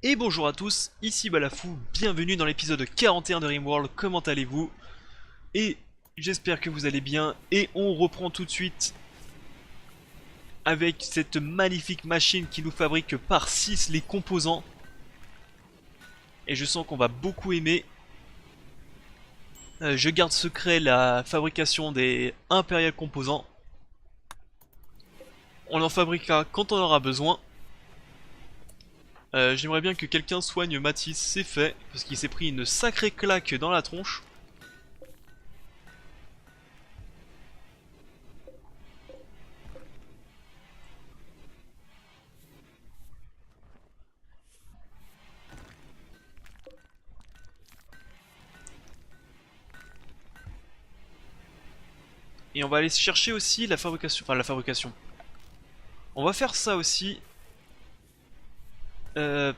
Et bonjour à tous, ici Balafou, bienvenue dans l'épisode 41 de Rimworld, comment allez-vous? Et j'espère que vous allez bien, et on reprend tout de suite avec cette magnifique machine qui nous fabrique par 6 les composants. Et je sens qu'on va beaucoup aimer. Je garde secret la fabrication des Imperial composants. On en fabriquera quand on aura besoin. J'aimerais bien que quelqu'un soigne Matisse, c'est fait, parce qu'il s'est pris une sacrée claque dans la tronche. Et on va aller chercher aussi la fabrication, enfin la fabrication. On va faire ça aussi. Euh,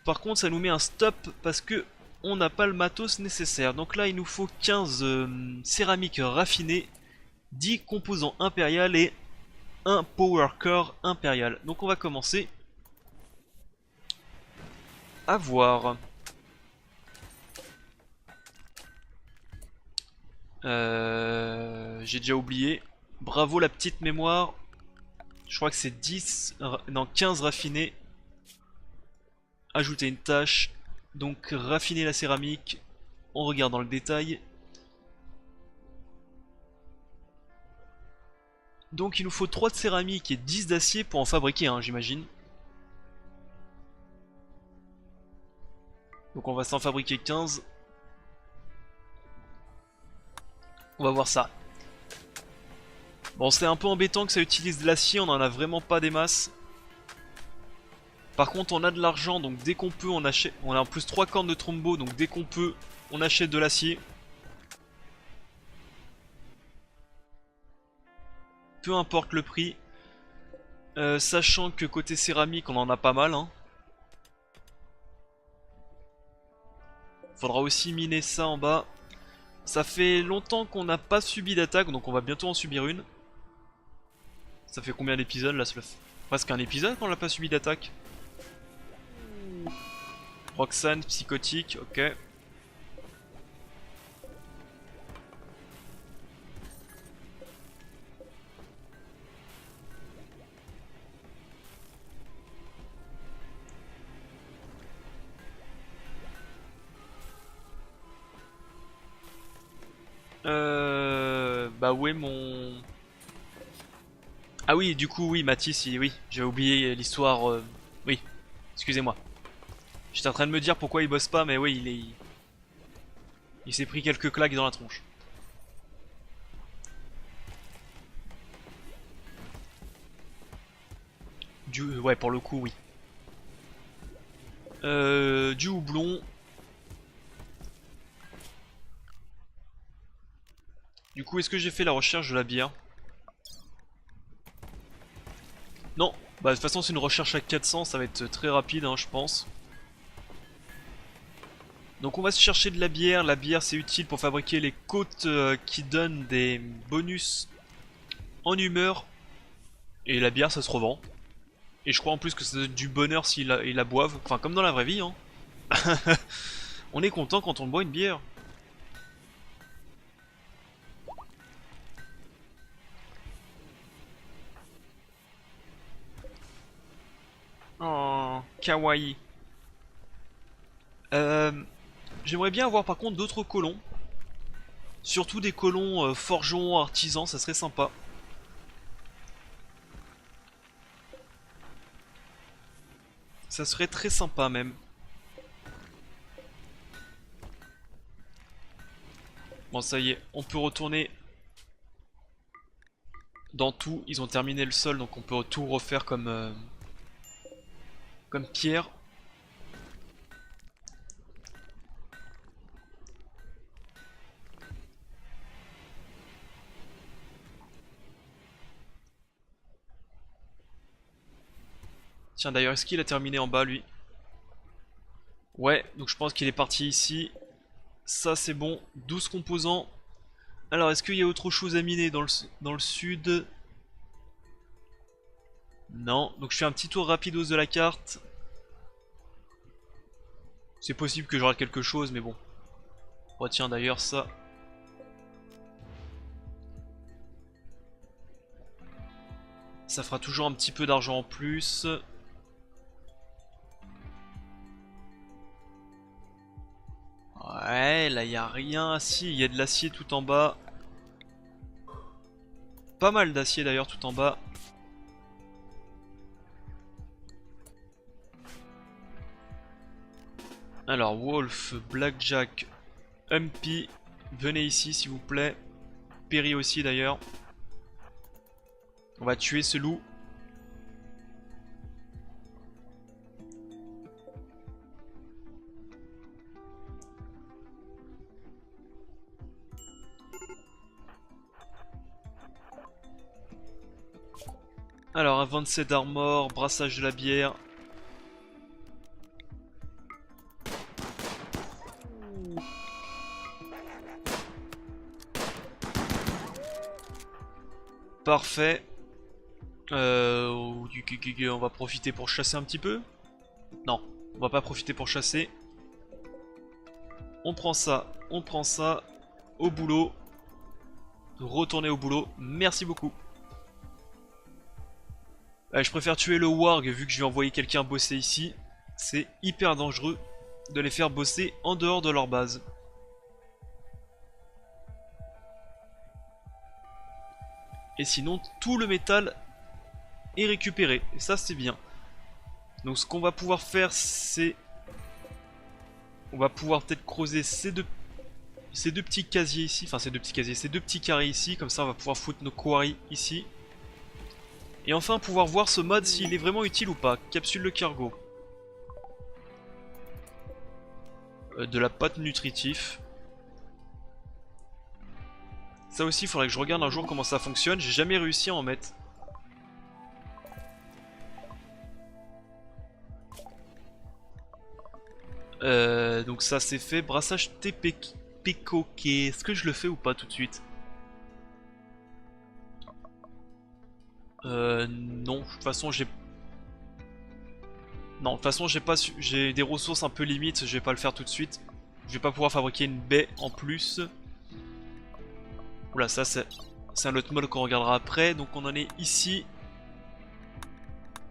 Par contre, ça nous met un stop parce que on n'a pas le matos nécessaire. Donc là, il nous faut 15 céramiques raffinées, 10 composants impérial et un power core impérial. Donc on va commencer à voir. J'ai déjà oublié. Bravo la petite mémoire. Je crois que c'est 10, non 15 raffinés. Ajouter une tâche. Donc raffiner la céramique. On regarde dans le détail. Donc il nous faut 3 de céramique et 10 d'acier pour en fabriquer un, j'imagine. Donc on va s'en fabriquer 15. On va voir ça. Bon, c'est un peu embêtant que ça utilise de l'acier, on en a vraiment pas des masses. Par contre, on a de l'argent, donc dès qu'on peut, on achète. On a en plus 3 cornes de trombo, donc dès qu'on peut, on achète de l'acier. Peu importe le prix. Sachant que côté céramique, on en a pas mal. Hein. Faudra aussi miner ça en bas. Ça fait longtemps qu'on n'a pas subi d'attaque, donc on va bientôt en subir une. Ça fait combien d'épisodes là? Ça fait presque un épisode qu'on n'a pas subi d'attaque. Roxane, psychotique, ok. Bah ouais mon... Ah oui, du coup oui, Mathis, oui, j'avais oublié l'histoire... Oui, excusez-moi. J'étais en train de me dire pourquoi il bosse pas, mais oui, il s'est pris quelques claques dans la tronche. Ouais, pour le coup, oui. Du houblon. Du coup, est-ce que j'ai fait la recherche de la bière? Non. Bah, de toute façon, c'est une recherche à 400, ça va être très rapide, hein, je pense. Donc on va se chercher de la bière. La bière, c'est utile pour fabriquer les côtes qui donnent des bonus en humeur. Et la bière, ça se revend. Et je crois en plus que ça donne du bonheur s'ils la boivent. Enfin, comme dans la vraie vie, hein. On est content quand on boit une bière. Oh, kawaii. Euh, J'aimerais bien avoir par contre d'autres colons. Surtout des colons forgerons, artisans, ça serait sympa. Ça serait très sympa même. Bon, ça y est, on peut retourner dans tout. Ils ont terminé le sol, donc on peut tout refaire comme pierre. Tiens, d'ailleurs, est-ce qu'il a terminé en bas, lui? Ouais, donc je pense qu'il est parti ici. Ça, c'est bon. 12 composants. Alors, est-ce qu'il y a autre chose à miner dans le sud? Non. Donc, je fais un petit tour rapidos de la carte. C'est possible que je rate quelque chose, mais bon. Oh tiens, d'ailleurs, ça... Ça fera toujours un petit peu d'argent en plus. Ouais, là, y a rien. Si, il y a de l'acier tout en bas. Pas mal d'acier d'ailleurs tout en bas. Alors, Wolf, Blackjack, Humpy, venez ici s'il vous plaît. Perry aussi d'ailleurs. On va tuer ce loup. Alors, un 27 d'armor, brassage de la bière. Parfait. On va profiter pour chasser un petit peu. Non, on va pas profiter pour chasser. On prend ça, au boulot. Retourner au boulot, merci beaucoup. Je préfère tuer le warg vu que je vais envoyer quelqu'un bosser ici. C'est hyper dangereux de les faire bosser en dehors de leur base. Et sinon, tout le métal est récupéré. Et ça, c'est bien. Donc ce qu'on va pouvoir faire, c'est... On va pouvoir peut-être creuser ces deux petits casiers ici. Enfin, ces deux petits carrés ici. Comme ça, on va pouvoir foutre nos quarries ici. Et enfin, pouvoir voir ce mode s'il est vraiment utile ou pas. Capsule de cargo. De la pâte nutritif. Ça aussi, il faudrait que je regarde un jour comment ça fonctionne. J'ai jamais réussi à en mettre. Donc ça c'est fait. Brassage TPK. Est-ce que je le fais ou pas tout de suite? Non. De toute façon j'ai... Non, de toute façon j'ai des ressources un peu limites. Je vais pas le faire tout de suite. Je vais pas pouvoir fabriquer une baie en plus. Oula, ça c'est un autre mode qu'on regardera après. Donc on en est ici.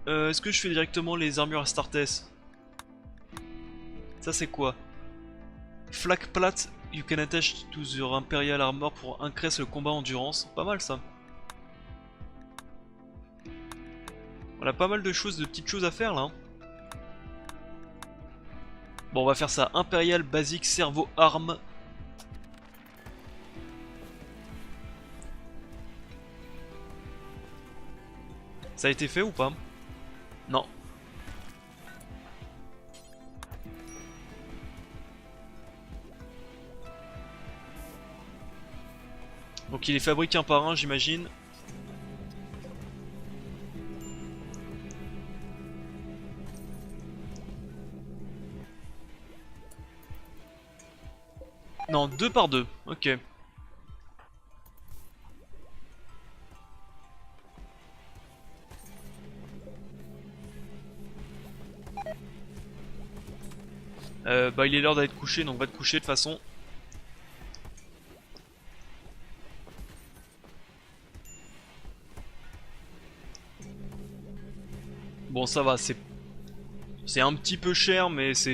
Est-ce que je fais directement les armures Astartes? Ça c'est quoi? Flak plate, you can attach to your Imperial Armor pour increase le combat endurance. Pas mal ça. On a pas mal de choses, de petites choses à faire là. Hein. Bon, on va faire ça. Imperial Basic Servo Arm. Ça a été fait ou pas? Non. Donc il est fabriqué un par un, j'imagine. Non, 2 par 2. Ok. Bah il est l'heure d'aller te coucher, donc va te coucher de toute façon. Bon ça va, c'est un petit peu cher mais ça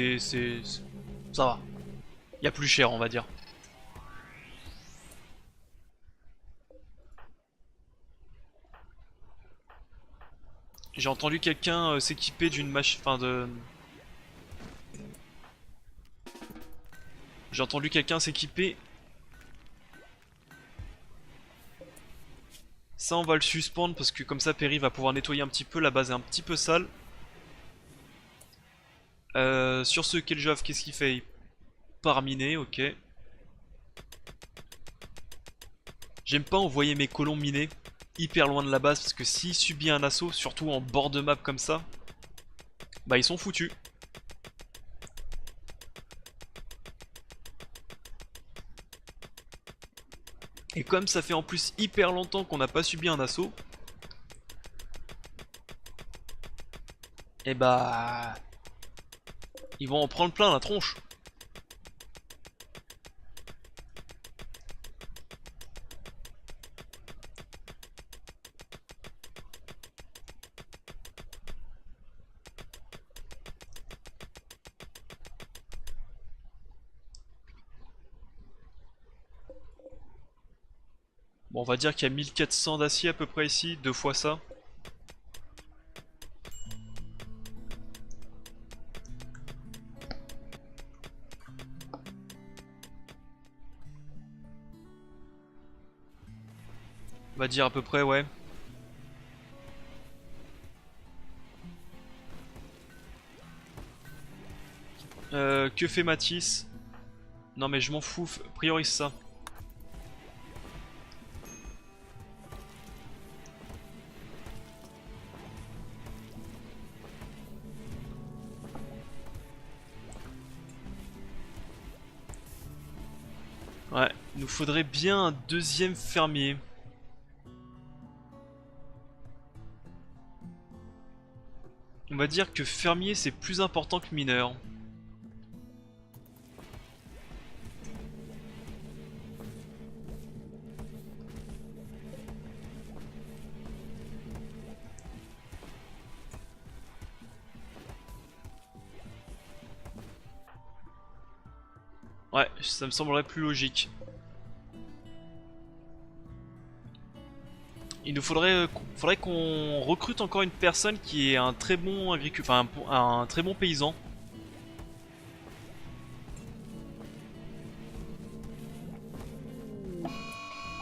va. Il y a plus cher on va dire. J'ai entendu quelqu'un s'équiper d'une machine... Enfin de... J'ai entendu quelqu'un s'équiper. Ça on va le suspendre parce que comme ça Perry va pouvoir nettoyer un petit peu, la base est un petit peu sale. Sur ce Keljov, qu'est-ce qu'il fait? Il part miner, ok. J'aime pas envoyer mes colons miner hyper loin de la base parce que s'il subit un assaut, surtout en bord de map comme ça, bah ils sont foutus. Et comme ça fait en plus hyper longtemps qu'on n'a pas subi un assaut, et bah... Ils vont en prendre plein la tronche. Bon, on va dire qu'il y a 1400 d'acier à peu près ici, 2 fois ça. On va dire à peu près, ouais. Que fait Matisse? Non mais je m'en fous, priorise ça. Ouais, il nous faudrait bien un deuxième fermier. On va dire que fermier c'est plus important que mineur. Ouais, ça me semblerait plus logique. Il nous faudrait qu'on recrute encore une personne qui est un très bon agriculteur, enfin un très bon paysan.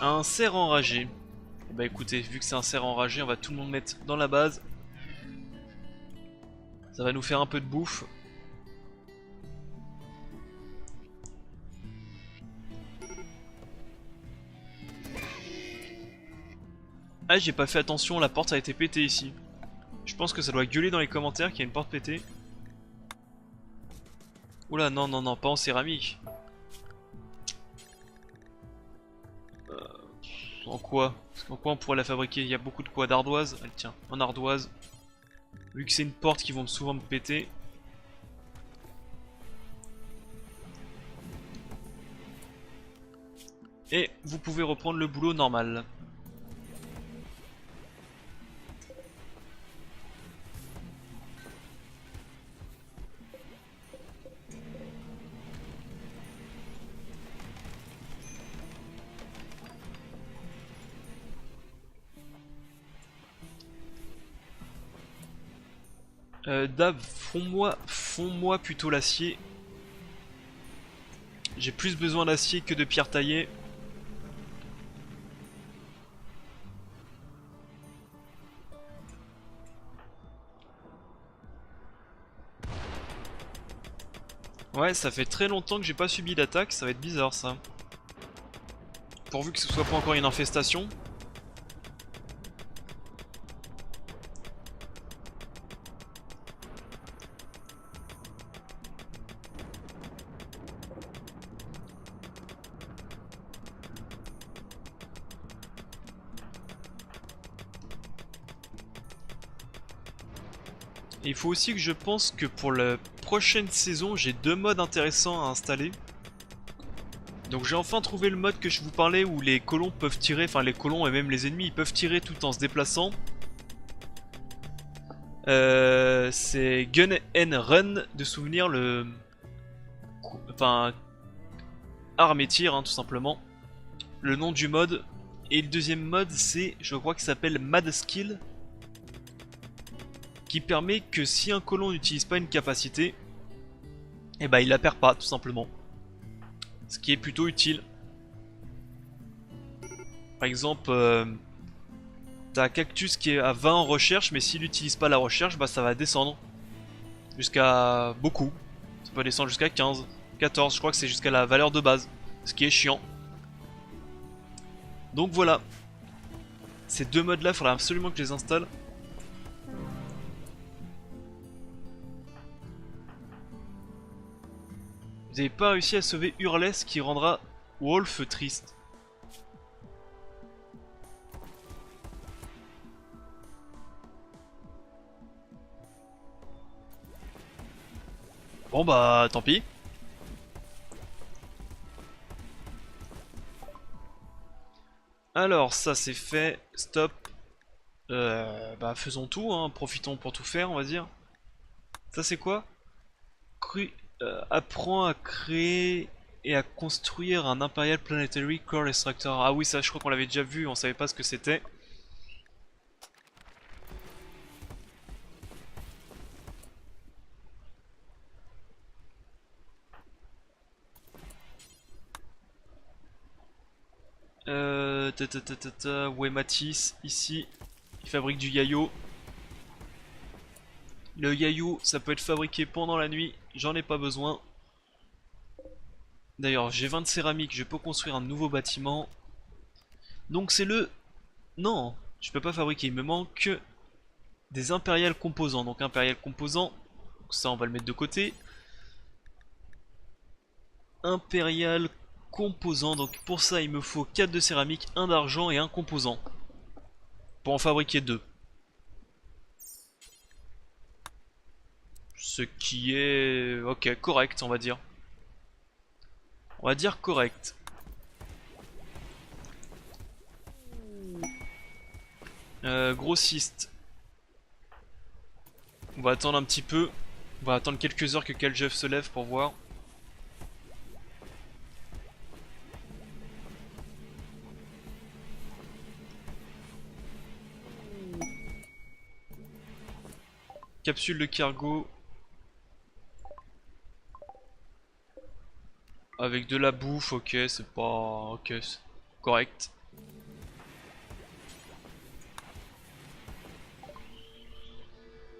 Un cerf enragé. Bah écoutez, vu que c'est un cerf enragé, on va tout le monde mettre dans la base. Ça va nous faire un peu de bouffe. Ah, j'ai pas fait attention, la porte a été pétée ici. Je pense que ça doit gueuler dans les commentaires qu'il y a une porte pétée. Oula, non, non, non, pas en céramique. En quoi? En quoi on pourrait la fabriquer? Il y a beaucoup de quoi? D'ardoise? Allez, tiens, en ardoise. Vu que c'est une porte qui vont souvent me péter. Et vous pouvez reprendre le boulot normal. Dab, fonds-moi plutôt l'acier. J'ai plus besoin d'acier que de pierre taillée. Ouais, ça fait très longtemps que j'ai pas subi d'attaque, ça va être bizarre ça. Pourvu que ce soit pas encore une infestation. Et il faut aussi que je pense que pour la prochaine saison, j'ai 2 modes intéressants à installer. Donc j'ai enfin trouvé le mode que je vous parlais où les colons peuvent tirer, enfin les colons et même les ennemis, ils peuvent tirer tout en se déplaçant. C'est Gun and Run de souvenir le... Enfin... Arme et tir, hein, tout simplement. Le nom du mode. Et le deuxième mode, c'est, je crois qu'il s'appelle Mad Skill. Qui permet que si un colon n'utilise pas une capacité, et bah il la perd pas, tout simplement. Ce qui est plutôt utile. Par exemple, t'as Cactus qui est à 20 en recherche, mais s'il n'utilise pas la recherche, bah ça va descendre. Jusqu'à beaucoup. Ça peut descendre jusqu'à 15, 14, je crois que c'est jusqu'à la valeur de base. Ce qui est chiant. Donc voilà. Ces 2 modes là, il faudra absolument que je les installe. Vous n'avez pas réussi à sauver Hurles qui rendra Wolf triste. Bon bah tant pis. Alors ça c'est fait, stop. Bah faisons tout, hein. Profitons pour tout faire on va dire. Ça c'est quoi? Apprends à créer et à construire un Imperial Planetary Core Extractor. Ah oui ça je crois qu'on l'avait déjà vu, on savait pas ce que c'était. Ouais, Matisse, ici, il fabrique du yayo. Le yayo, ça peut être fabriqué pendant la nuit, j'en ai pas besoin. D'ailleurs, j'ai 20 de céramique, je peux construire un nouveau bâtiment. Donc c'est le... Non, je peux pas fabriquer, il me manque des impériales composants. Donc impérial composant, ça on va le mettre de côté. Impérial composant, donc pour ça il me faut 4 de céramique, 1 d'argent et un composant. Pour en fabriquer 2. Ce qui est... ok, correct on va dire. On va dire correct. Grossiste. On va attendre un petit peu. On va attendre quelques heures que Kaljev se lève pour voir. Capsule de cargo. Avec de la bouffe, ok, c'est pas... ok, c'est correct.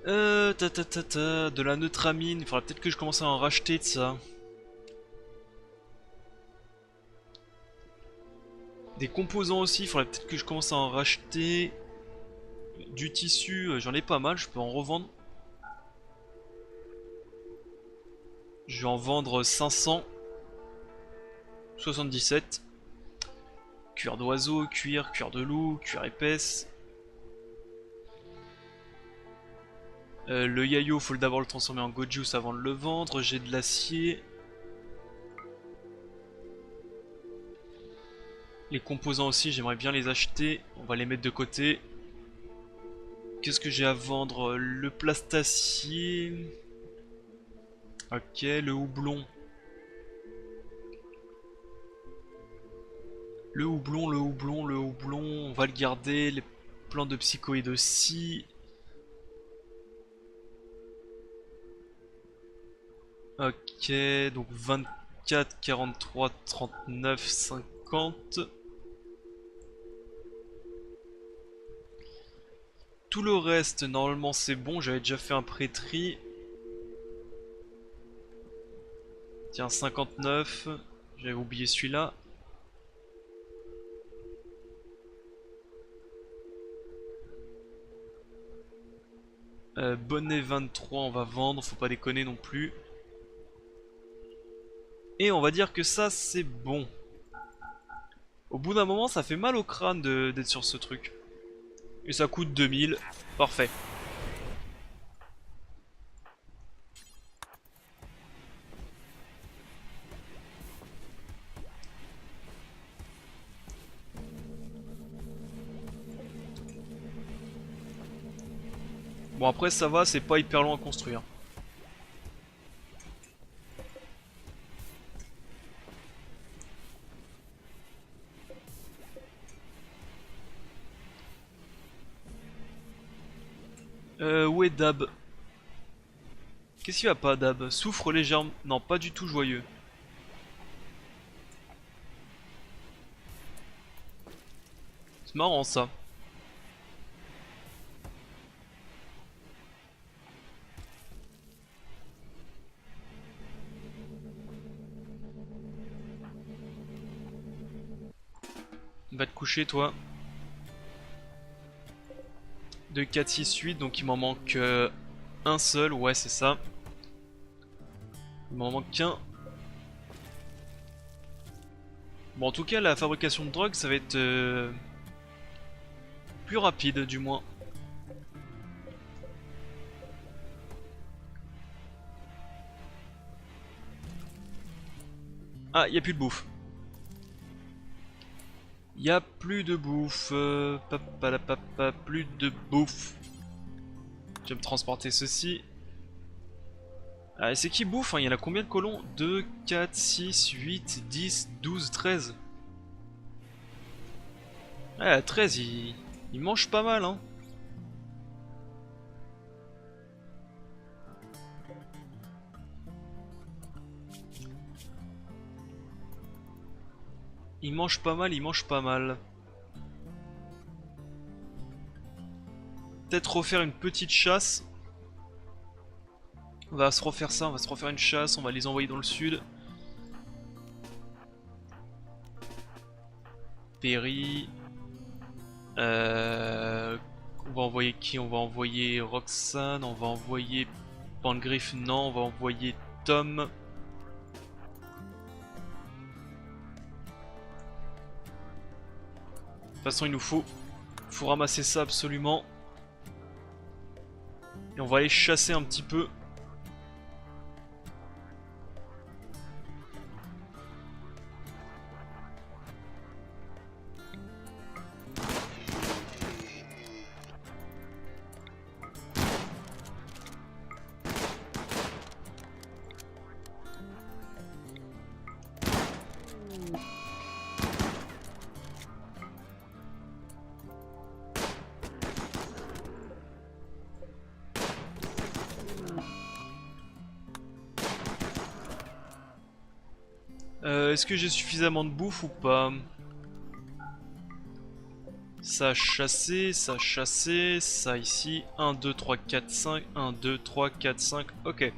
De la neutramine, il faudra peut-être que je commence à en racheter de ça. Des composants aussi, il faudrait peut-être que je commence à en racheter. Du tissu, j'en ai pas mal, je peux en revendre. Je vais en vendre 577. Cuir d'oiseau, cuir de loup, cuir épaisse. Le yayo, faut d'abord le transformer en Gojus avant de le vendre. J'ai de l'acier. Les composants aussi, j'aimerais bien les acheter. On va les mettre de côté. Qu'est-ce que j'ai à vendre? Le plastacier. Ok, le houblon. Le houblon, le houblon, le houblon. On va le garder. Les plantes de psychoïdes aussi. Ok, donc 24, 43, 39, 50. Tout le reste, normalement c'est bon, j'avais déjà fait un pré-tri. Tiens, 59. J'avais oublié celui-là. Bonnet 23, on va vendre, faut pas déconner non plus. Et on va dire que ça, c'est bon. Au bout d'un moment, ça fait mal au crâne d'être sur ce truc. Et ça coûte 2000. Parfait. Bon après ça va, c'est pas hyper long à construire. Où est Dab? Qu'est-ce qu'il va pas Dab? Souffre légèrement... Non, pas du tout joyeux. C'est marrant ça. Va te coucher toi. 2, 4, 6, 8, donc il m'en manque un seul, ouais c'est ça. Il m'en manque qu'un. Bon en tout cas la fabrication de drogue ça va être plus rapide du moins. Ah, y a plus de bouffe. Y a plus de bouffe. Plus de bouffe. Je vais me transporter ceci. Ah, c'est qui bouffe hein? Il y en a combien de colons? 2, 4, 6, 8, 10, 12, 13. Ah, à 13, il mange pas mal, hein. Il mange pas mal, il mange pas mal. Peut-être refaire une petite chasse. On va se refaire ça, on va se refaire une chasse, on va les envoyer dans le sud. Perry. On va envoyer qui? On va envoyer Roxane, on va envoyer Pangriff, non, on va envoyer Tom. De toute façon, il nous faut ramasser ça absolument. Et on va aller chasser un petit peu. Est-ce que j'ai suffisamment de bouffe ou pas? Ça chassé, ça chassé, ça ici. 1, 2, 3, 4, 5. 1, 2, 3, 4, 5. Ok.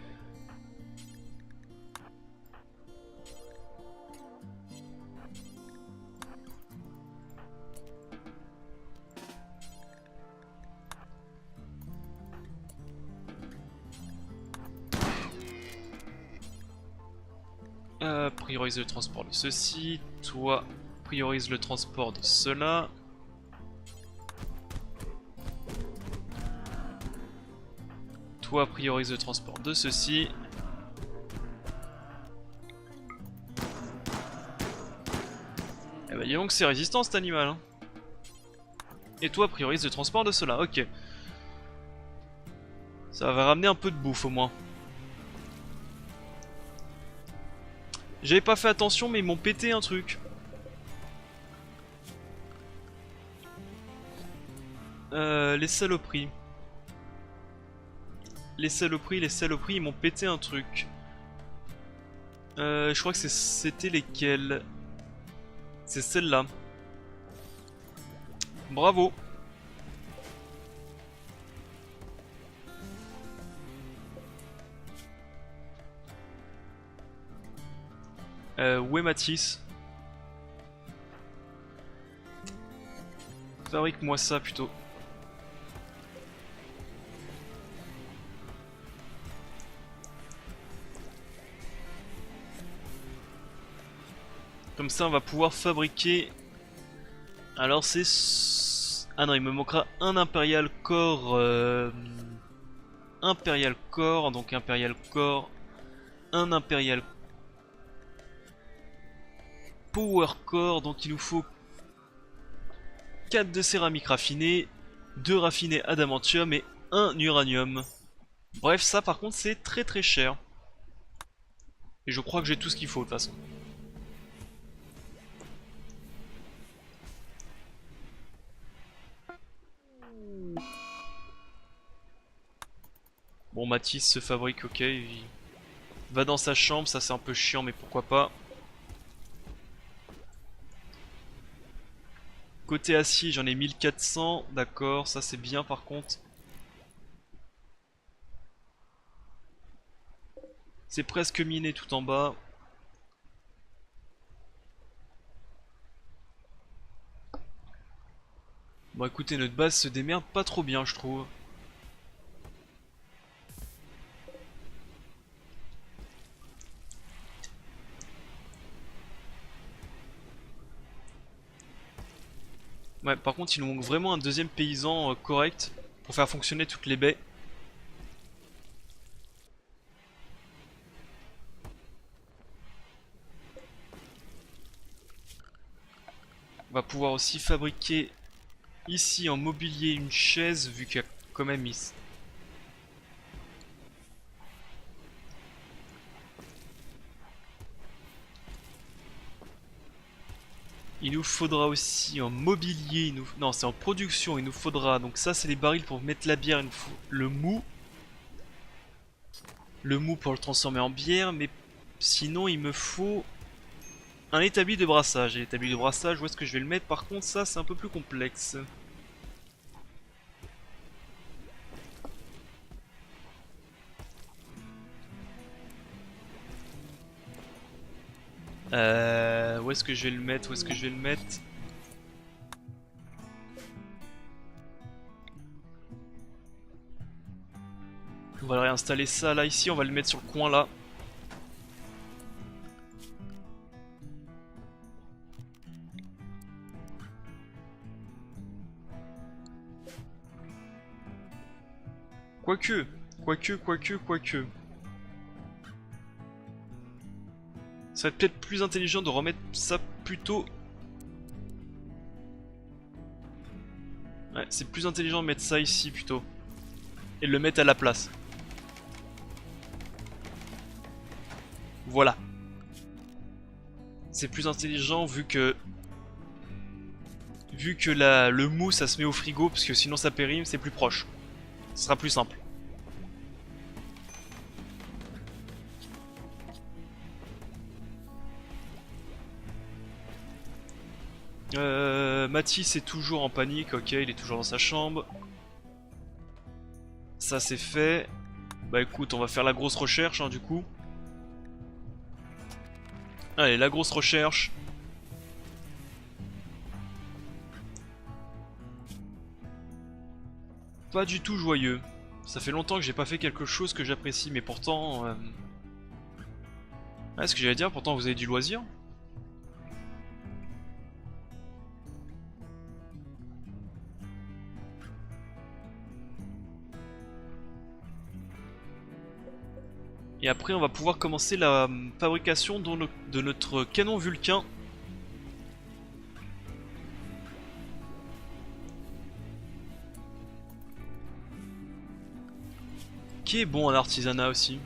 Priorise le transport de ceci. Toi, priorise le transport de cela. Toi, priorise le transport de ceci. Eh bah dis donc c'est résistant cet animal hein. Et toi priorise le transport de cela, ok. Ça va ramener un peu de bouffe au moins. J'avais pas fait attention mais ils m'ont pété un truc. Les saloperies. Les saloperies, ils m'ont pété un truc. Je crois que c'était lesquels? C'est celle-là. Bravo. Où est Matisse? Fabrique-moi ça plutôt. Comme ça on va pouvoir fabriquer. Alors c'est... Ah non il me manquera un Imperial Core. Imperial Core, donc Imperial Core. Un Imperial Power Core, donc il nous faut 4 de céramique raffinée, 2 raffinés adamantium et 1 uranium. Bref, ça par contre c'est très très cher. Et je crois que j'ai tout ce qu'il faut de toute façon. Bon, Matisse se fabrique, ok. Il va dans sa chambre, ça c'est un peu chiant, mais pourquoi pas. Côté acier, j'en ai 1400, d'accord, ça c'est bien par contre. C'est presque miné tout en bas. Bon écoutez, notre base se démerde pas trop bien je trouve. Ouais, par contre il nous manque vraiment un deuxième paysan correct pour faire fonctionner toutes les baies. On va pouvoir aussi fabriquer ici en mobilier une chaise, vu qu'il y a quand même ici. Il nous faudra aussi en mobilier, non c'est en production, il nous faudra, donc ça c'est les barils pour mettre la bière, il nous faut le mou. Le mou pour le transformer en bière, mais sinon il me faut un établi de brassage. Et l'établi de brassage, où est-ce que je vais le mettre? Par contre ça c'est un peu plus complexe. Où est-ce que je vais le mettre? Où est-ce que je vais le mettre? On va réinstaller ça là ici, on va le mettre sur le coin là. Quoique. Ça va être peut-être plus intelligent de remettre ça plutôt. Ouais, c'est plus intelligent de mettre ça ici plutôt. Et de le mettre à la place. Voilà. C'est plus intelligent vu que... le mou ça se met au frigo parce que sinon ça périme, c'est plus proche. Ce sera plus simple. Mathis est toujours en panique, ok, il est toujours dans sa chambre. Ça c'est fait. Bah écoute, on va faire la grosse recherche hein, du coup. Allez, la grosse recherche. Pas du tout joyeux. Ça fait longtemps que j'ai pas fait quelque chose que j'apprécie, mais pourtant... Ah, ce que j'allais dire, pourtant vous avez du loisir. Et après on va pouvoir commencer la fabrication de notre canon Vulcain. Qui est bon en artisanat aussi.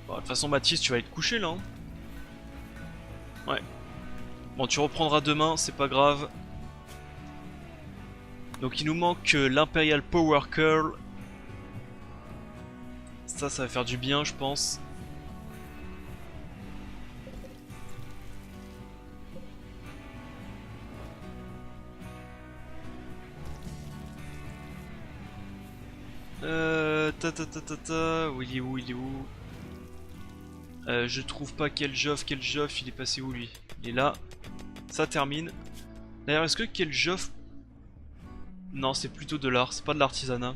Bon, de toute façon Mathis tu vas être couché là hein. Ouais. Bon tu reprendras demain, c'est pas grave. Donc il nous manque l'Imperial Power Curl. Ça va faire du bien je pense. Où il est où, il est où? Je trouve pas Keljoff, il est passé où lui? Il est là. Ça termine. D'ailleurs, est-ce que Keljoff... Non, c'est plutôt de l'art, c'est pas de l'artisanat.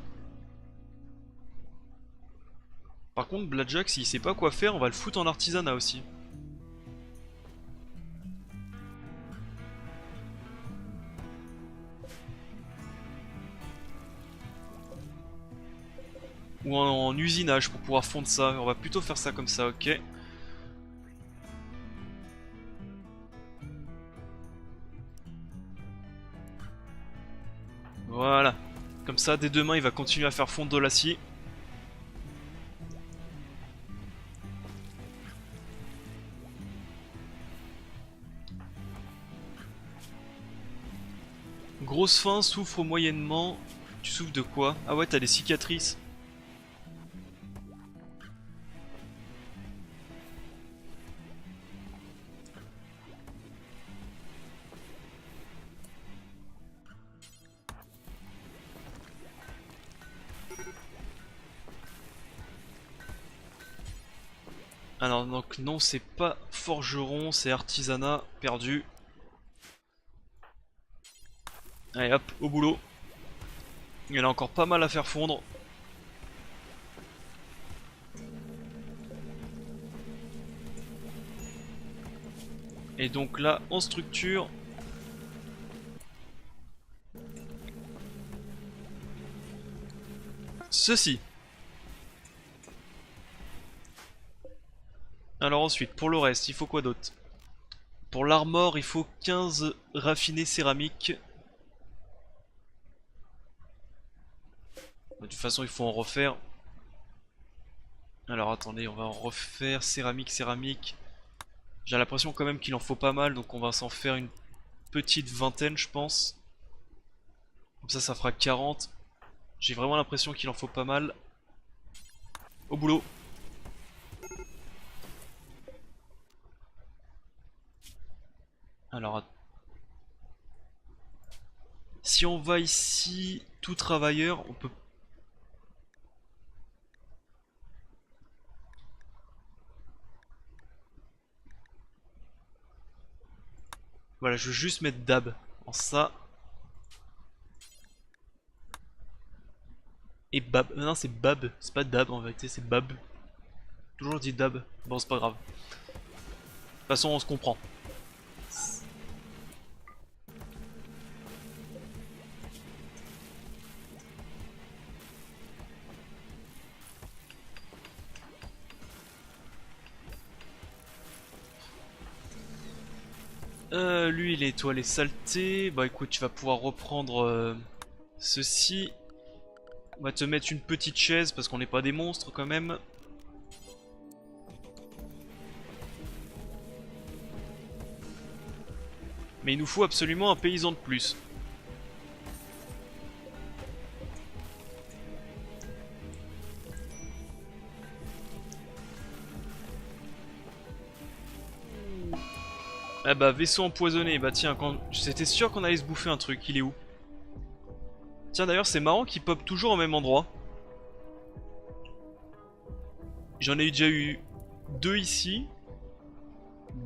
Par contre, Blackjack, s'il sait pas quoi faire, on va le foutre en artisanat aussi. Ou en usinage pour pouvoir fondre ça. On va plutôt faire ça comme ça, ok. Voilà. Comme ça, dès demain, il va continuer à faire fondre de l'acier. Grosse faim, souffre moyennement. Tu souffres de quoi? Ah ouais, t'as des cicatrices. Alors donc non, c'est pas forgeron, c'est artisanat, perdu. Allez hop, au boulot. Il y en a encore pas mal à faire fondre. Et donc là, en structure, ceci. Alors ensuite, pour le reste, il faut quoi d'autre? Pour l'armor, il faut 15 raffinés céramiques. De toute façon, il faut en refaire. Alors attendez, on va en refaire céramique, céramique. J'ai l'impression quand même qu'il en faut pas mal, donc on va s'en faire une petite vingtaine, je pense. Comme ça fera 40. J'ai vraiment l'impression qu'il en faut pas mal. Au boulot. Alors, si on va ici, tout travailleur, on peut... Voilà, je veux juste mettre Dab en ça. Et Bab. Non, c'est Bab. C'est pas Dab en vérité, c'est Bab. Toujours dit Dab. Bon, c'est pas grave. De toute façon, on se comprend. Lui, il est étoilé saleté. Bah écoute, tu vas pouvoir reprendre ceci. On va te mettre une petite chaise parce qu'on n'est pas des monstres quand même. Mais il nous faut absolument un paysan de plus. Ah bah vaisseau empoisonné, bah tiens, quand... j'étais sûr qu'on allait se bouffer un truc, il est où? Tiens d'ailleurs c'est marrant qu'il pop toujours au même endroit. J'en ai déjà eu 2 ici,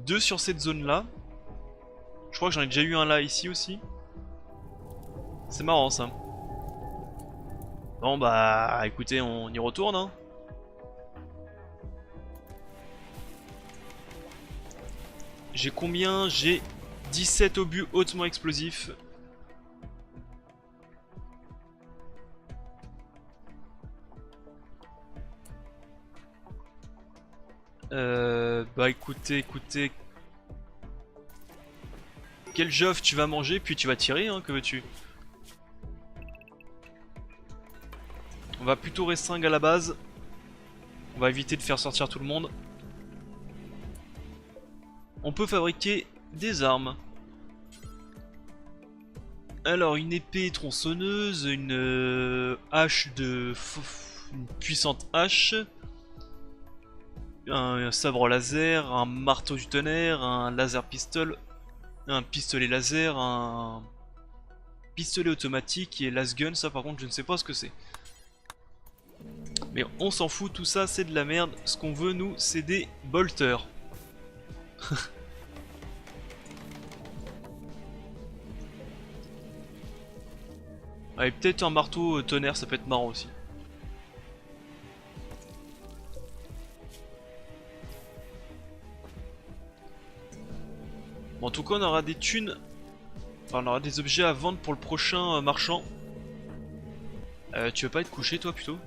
2 sur cette zone là. Je crois que j'en ai déjà eu un là ici aussi. C'est marrant ça. Bon bah écoutez, on y retourne hein. J'ai combien? J'ai 17 obus hautement explosifs. Bah écoutez. Quel joff tu vas manger puis tu vas tirer hein, que veux-tu? On va plutôt restreindre à la base. On va éviter de faire sortir tout le monde. On peut fabriquer des armes. Alors une épée tronçonneuse, une hache de... une puissante hache. Un sabre laser, un marteau du tonnerre, un laser pistol, un pistolet laser, un pistolet automatique et las gun, ça par contre je ne sais pas ce que c'est. Mais on s'en fout, tout ça c'est de la merde, ce qu'on veut nous c'est des bolters. Allez, peut-être un marteau tonnerre, ça peut être marrant aussi. Bon, en tout cas on aura des thunes. Enfin, on aura des objets à vendre pour le prochain marchand. Tu veux pas être couché toi plutôt?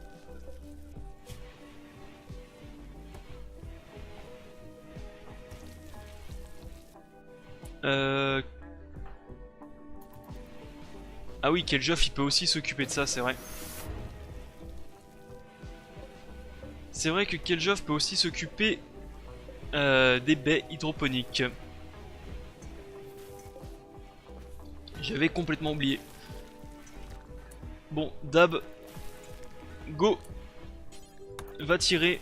Ah oui, Keljoff il peut aussi s'occuper de ça, c'est vrai. C'est vrai que Keljoff peut aussi s'occuper des baies hydroponiques. J'avais complètement oublié. Bon, Dab, go, va tirer.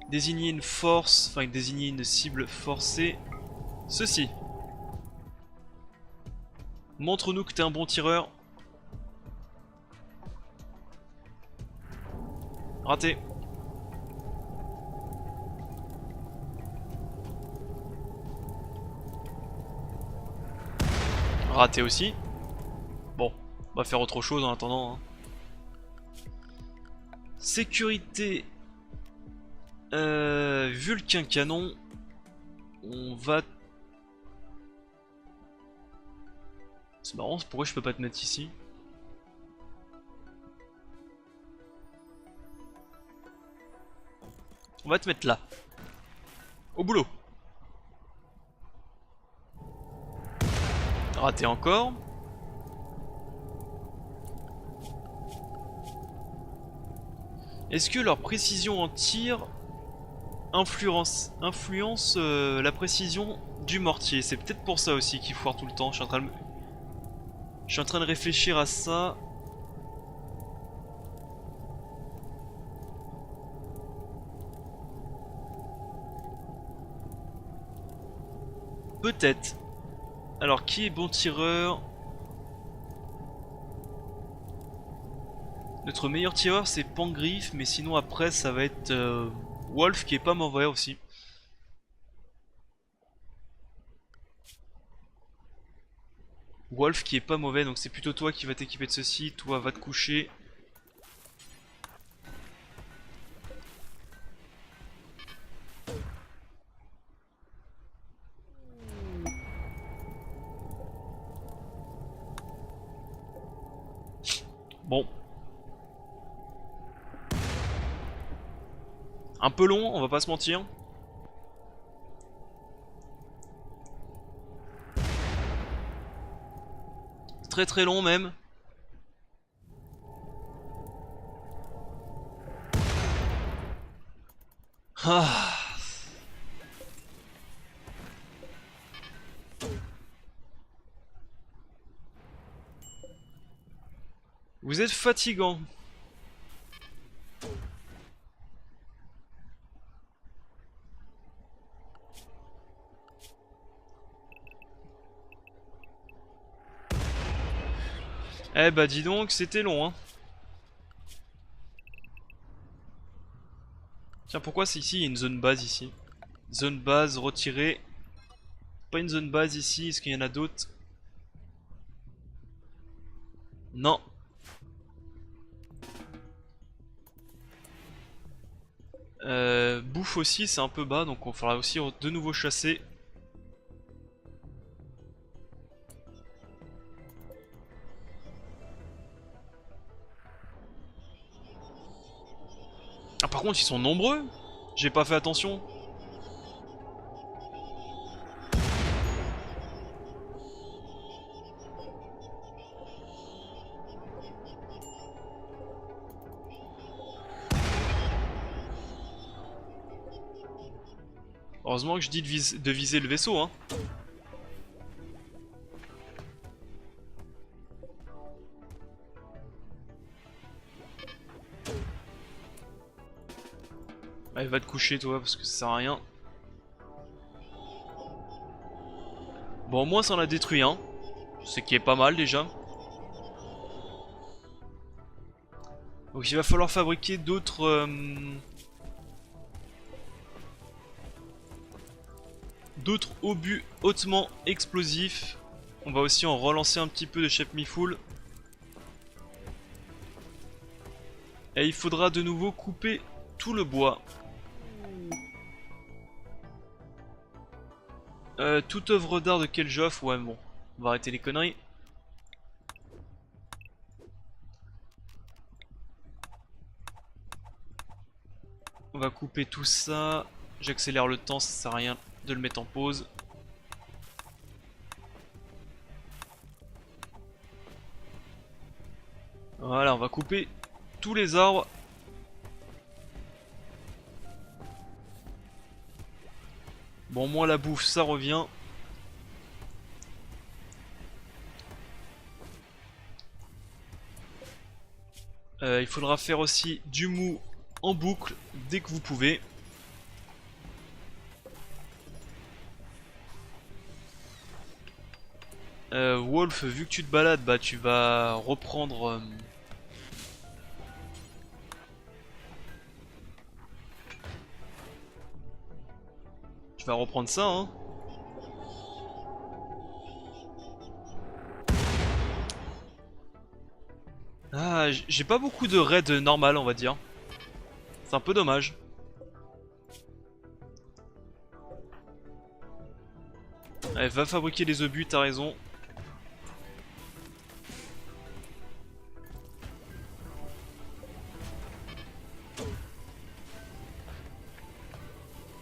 Désigner une force, enfin désigner une cible forcée. Ceci. Montre-nous que t'es un bon tireur. Raté. Raté aussi. Bon, on va faire autre chose en attendant. Hein. Sécurité. Vulcain canon. On va... C'est marrant, pourquoi je peux pas te mettre ici? On va te mettre là. Au boulot. Raté encore. Est-ce que leur précision en tir influence la précision du mortier? C'est peut-être pour ça aussi qu'il foire tout le temps. Je suis en train de réfléchir à ça. Peut-être. Alors, qui est bon tireur? Notre meilleur tireur c'est Pangriff, mais sinon après ça va être Wolf qui est pas mauvais aussi. Wolf qui est pas mauvais, donc c'est plutôt toi qui va t'équiper de ceci. Toi va te coucher. Bon. Un peu long, on va pas se mentir. Très très long même. Ah. Vous êtes fatigant. Eh bah dis donc, c'était long hein. Tiens, pourquoi c'est ici? Il y a une zone base ici. Zone base retirée. Pas une zone base ici, est-ce qu'il y en a d'autres? Non. Bouffe aussi, c'est un peu bas, donc on fera aussi de nouveau chasser. Ah par contre ils sont nombreux. J'ai pas fait attention. Heureusement que je dis de viser le vaisseau hein. Allez va te coucher toi parce que ça sert à rien. Bon au moins ça en a détruit un. Ce qui est pas mal déjà. Donc il va falloir fabriquer d'autres d'autres obus hautement explosifs. On va aussi en relancer un petit peu de chef mi-full. Et il faudra de nouveau couper tout le bois. Toute œuvre d'art de quel j'offre? Ouais bon, on va arrêter les conneries. On va couper tout ça. J'accélère le temps, ça sert à rien de le mettre en pause. Voilà, on va couper tous les arbres. Bon, moins la bouffe, ça revient. Il faudra faire aussi du mou en boucle dès que vous pouvez. Wolf, vu que tu te balades, bah tu vas reprendre... Tu vas reprendre ça, hein. Ah, j'ai pas beaucoup de raids normal, on va dire. C'est un peu dommage. Allez, va fabriquer les obus, t'as raison.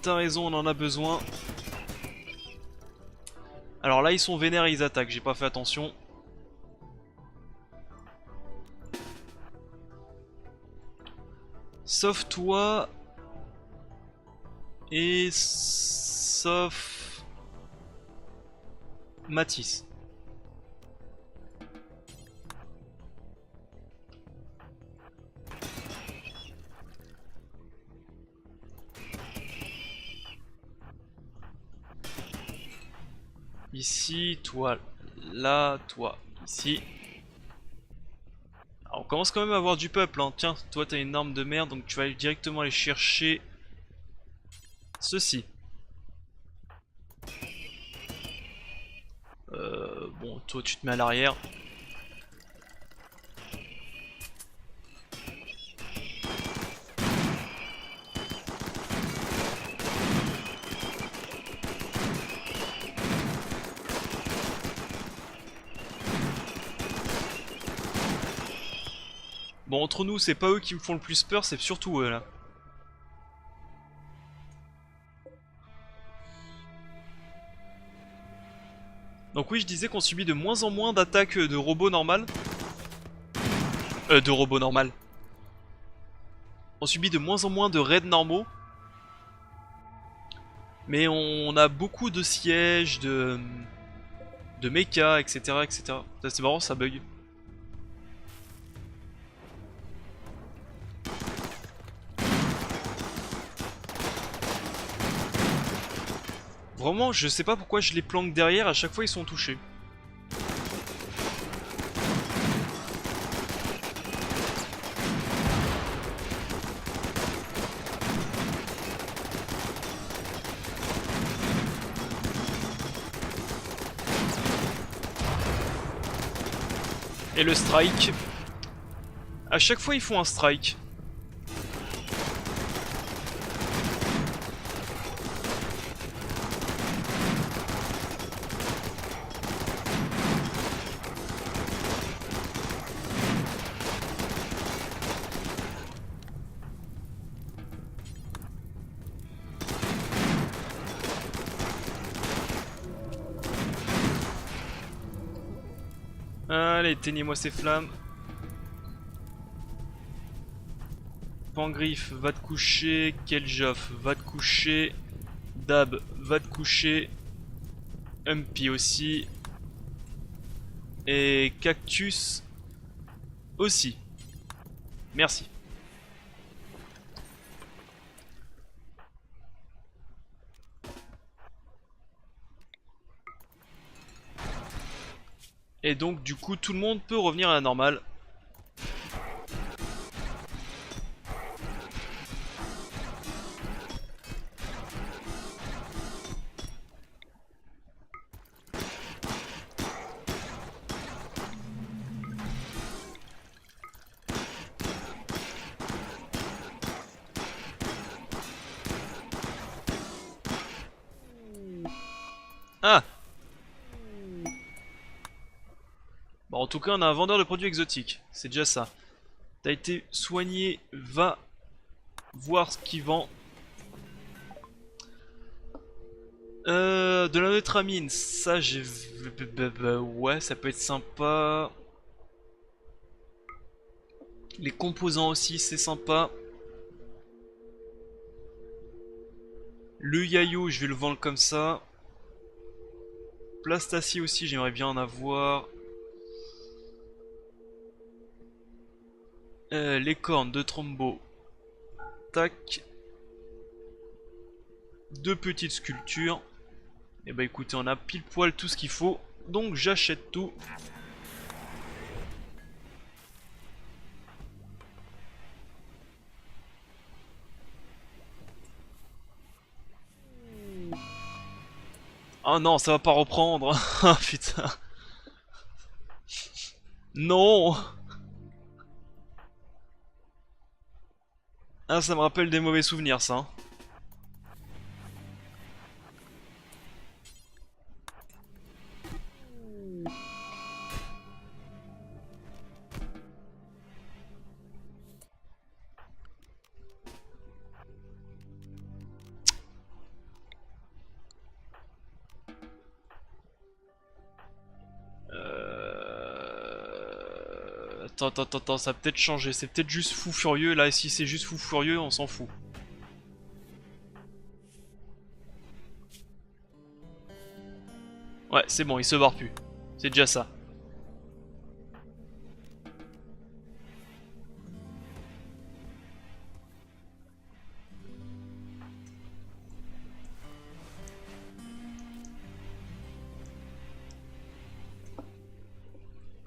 t'as raison, on en a besoin. Alors là, ils sont vénères et ils attaquent, j'ai pas fait attention. Sauf toi. Et sauf Matisse. Ici, toi, là, toi, ici. Alors, on commence quand même à avoir du peuple, hein. Tiens, toi t'as une arme de merde, donc tu vas directement aller chercher ceci. Bon, toi tu te mets à l'arrière. Bon, entre nous, c'est pas eux qui me font le plus peur, c'est surtout eux là. Donc oui, je disais qu'on subit de moins en moins d'attaques de robots normales. De robots normales. On subit de moins en moins de raids normaux. Mais on a beaucoup de sièges, de mechas, etc. etc. C'est marrant, ça bug. Vraiment, je sais pas pourquoi je les planque derrière, à chaque fois ils sont touchés. Et le strike. À chaque fois ils font un strike. Allez, éteignez-moi ces flammes. Pangriff, va te coucher. Keljoff, va te coucher. Dab, va te coucher. Humpy aussi. Et Cactus aussi. Merci. Et donc du coup tout le monde peut revenir à la normale. Ah! Bon, en tout cas on a un vendeur de produits exotiques, c'est déjà ça. T'as été soigné, va voir ce qu'il vend. De la neutramine, ça j'ai... Ouais, ça peut être sympa. Les composants aussi, c'est sympa. Le yayo, je vais le vendre comme ça. Plastacie aussi, j'aimerais bien en avoir. Les cornes de Trombo. Tac. Deux petites sculptures. Et bah écoutez, on a pile poil tout ce qu'il faut. Donc j'achète tout. Ah non, ça va pas reprendre. Ah putain. Non. Ah, ça me rappelle des mauvais souvenirs, ça, hein. Attends, ça a peut-être changé. C'est peut-être juste fou furieux. Là, si c'est juste fou furieux, on s'en fout. Ouais, c'est bon, il se barre plus. C'est déjà ça.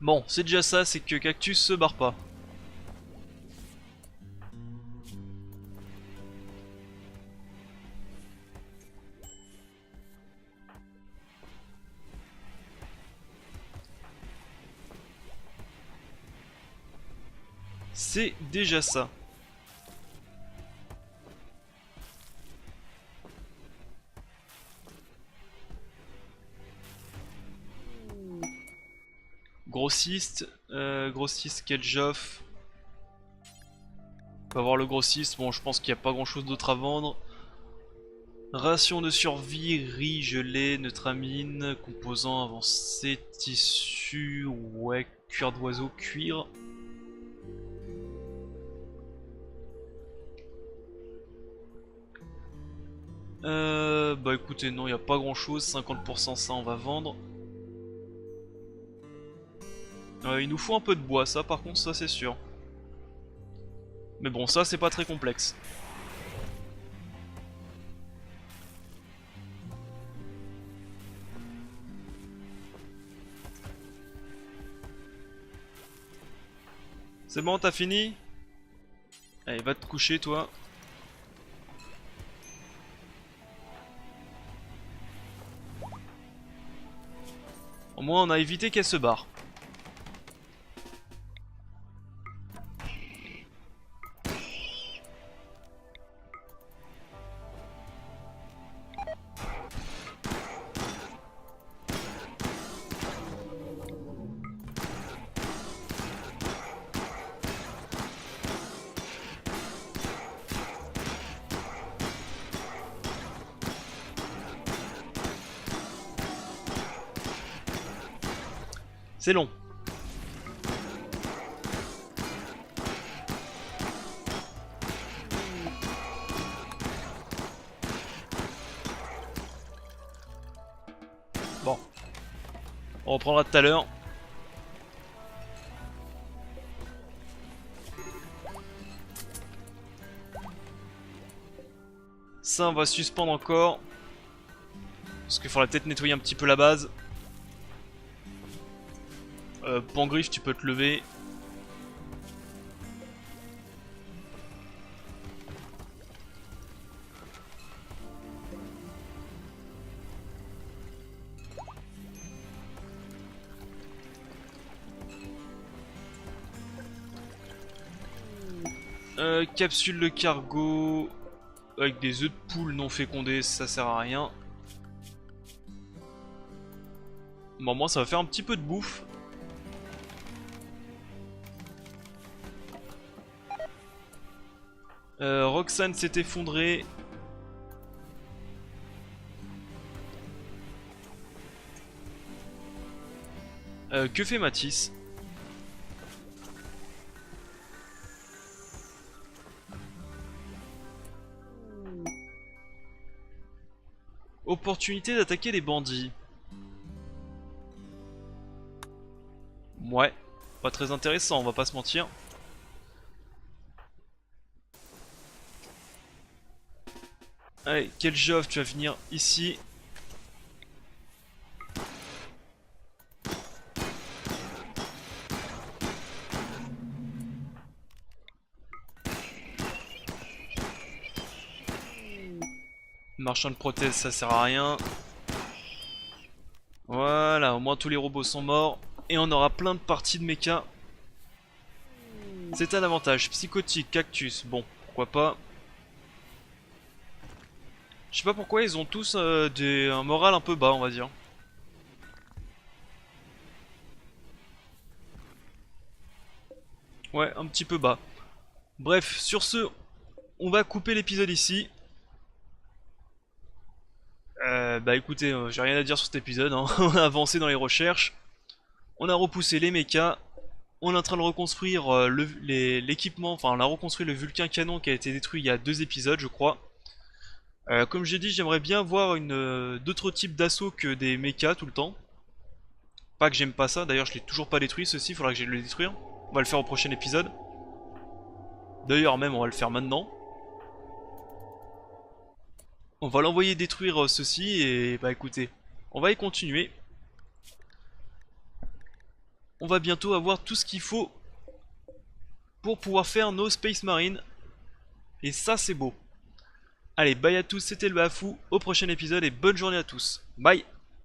Bon, c'est déjà ça, c'est que Cactus se barre pas. C'est déjà ça. Grossiste, Kedjoff. On va voir le grossiste. Bon, je pense qu'il n'y a pas grand chose d'autre à vendre. Ration de survie, riz, gelée, neutramine, composants avancés, tissu, ouais, cuir d'oiseau, cuir. Bah écoutez, non, il n'y a pas grand chose. 50% ça, on va vendre. Il nous faut un peu de bois, ça par contre, ça c'est sûr. Mais bon, ça c'est pas très complexe. C'est bon, t'as fini? Allez, va te coucher toi. Au moins on a évité qu'elle se barre. C'est long. Bon. On reprendra tout à l'heure. Ça, on va suspendre encore. Parce qu'il faudra peut-être nettoyer un petit peu la base. Pangriffe, tu peux te lever. Capsule de cargo avec des œufs de poule non fécondés, ça sert à rien. Bon, moi ça va faire un petit peu de bouffe. Roxane s'est effondrée. Que fait Matisse? Opportunité d'attaquer les bandits. Ouais, pas très intéressant, on va pas se mentir. Allez, Keljov, tu vas venir ici. Marchand de prothèses, ça sert à rien. Voilà, au moins tous les robots sont morts. Et on aura plein de parties de mecha. C'est un avantage. Psychotique, cactus, bon, pourquoi pas. Je sais pas pourquoi ils ont tous un moral un peu bas, on va dire. Ouais, un petit peu bas. Bref, sur ce, on va couper l'épisode ici. Bah écoutez, j'ai rien à dire sur cet épisode, hein. On a avancé dans les recherches. On a repoussé les mechas. On est en train de reconstruire l'équipement, enfin on a reconstruit le Vulcain canon qui a été détruit il y a 2 épisodes je crois. Comme j'ai dit, j'aimerais bien voir d'autres types d'assauts que des mechas tout le temps. Pas que j'aime pas ça, d'ailleurs je l'ai toujours pas détruit ceci, faudra que j'aille le détruire. On va le faire au prochain épisode. D'ailleurs même on va le faire maintenant. On va l'envoyer détruire ceci et bah écoutez, on va y continuer. On va bientôt avoir tout ce qu'il faut pour pouvoir faire nos Space Marines. Et ça c'est beau. Allez, bye à tous, c'était le Bafou, au prochain épisode et bonne journée à tous. Bye.